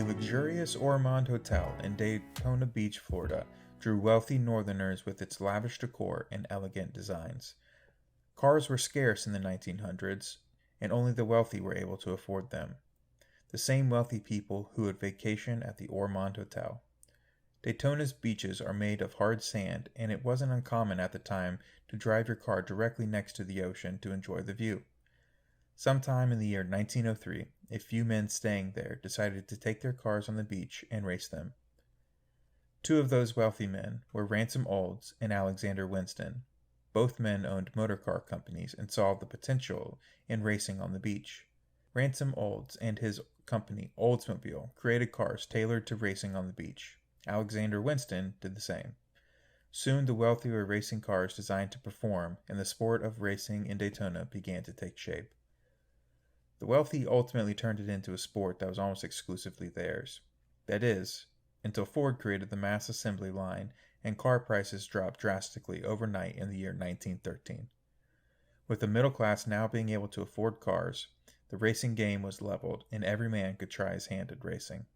luxurious Ormond Hotel in Daytona Beach, Florida, drew wealthy Northerners with its lavish decor and elegant designs. Cars were scarce in the 1900s, and only the wealthy were able to afford them. The same wealthy people who would vacation at the Ormond Hotel. Daytona's beaches are made of hard sand, and it wasn't uncommon at the time to drive your car directly next to the ocean to enjoy the view. Sometime in the year 1903, a few men staying there decided to take their cars on the beach and race them. Two of those wealthy men were Ransom Olds and Alexander Winston. Both men owned motor car companies and saw the potential in racing on the beach. Ransom Olds and his company, Oldsmobile, created cars tailored to racing on the beach. Alexander Winston did the same. Soon the wealthy were racing cars designed to perform, and the sport of racing in Daytona began to take shape. The wealthy ultimately turned it into a sport that was almost exclusively theirs. That is, until Ford created the mass assembly line and car prices dropped drastically overnight in the year 1913. With the middle class now being able to afford cars, the racing game was leveled and every man could try his hand at racing.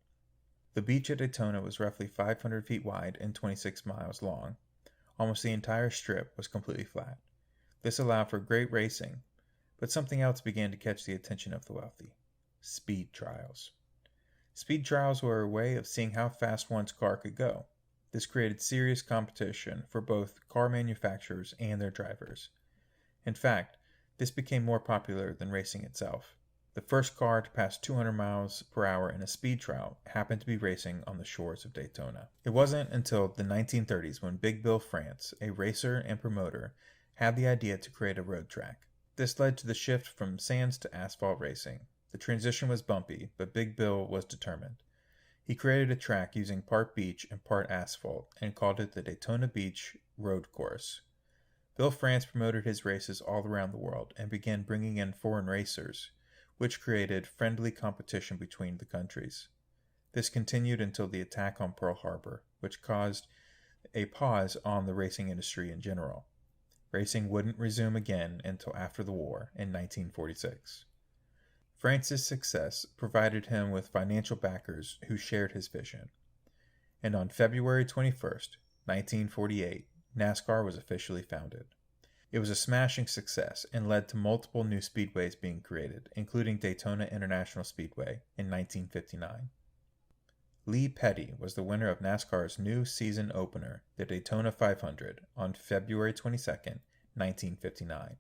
The beach at Daytona was roughly 500 feet wide and 26 miles long. Almost the entire strip was completely flat. This allowed for great racing, but something else began to catch the attention of the wealthy: speed trials. Speed trials were a way of seeing how fast one's car could go. This created serious competition for both car manufacturers and their drivers. In fact, this became more popular than racing itself. The first car to pass 200 miles per hour in a speed trial happened to be racing on the shores of Daytona. It wasn't until the 1930s when Big Bill France, a racer and promoter, had the idea to create a road track. This led to the shift from sands to asphalt racing. The transition was bumpy, but Big Bill was determined. He created a track using part beach and part asphalt and called it the Daytona Beach Road Course. Bill France promoted his races all around the world and began bringing in foreign racers, which created friendly competition between the countries. This continued until the attack on Pearl Harbor, which caused a pause on the racing industry in general. Racing wouldn't resume again until after the war in 1946. France's success provided him with financial backers who shared his vision. And on February 21st, 1948, NASCAR was officially founded. It was a smashing success and led to multiple new speedways being created, including Daytona International Speedway in 1959. Lee Petty was the winner of NASCAR's new season opener, the Daytona 500, on February 22, 1959.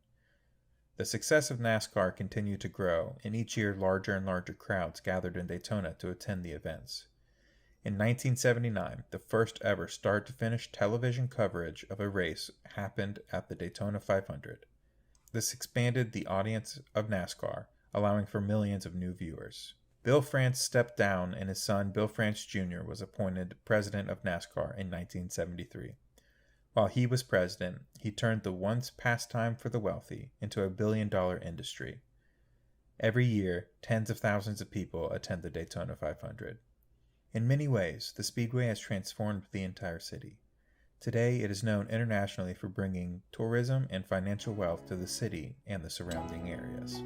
The success of NASCAR continued to grow, and each year larger and larger crowds gathered in Daytona to attend the events. In 1979, the first ever start-to-finish television coverage of a race happened at the Daytona 500. This expanded the audience of NASCAR, allowing for millions of new viewers. Bill France stepped down and his son Bill France Jr. was appointed president of NASCAR in 1973. While he was president, he turned the once pastime for the wealthy into a billion-dollar industry. Every year, tens of thousands of people attend the Daytona 500. In many ways, the Speedway has transformed the entire city. Today, it is known internationally for bringing tourism and financial wealth to the city and the surrounding areas.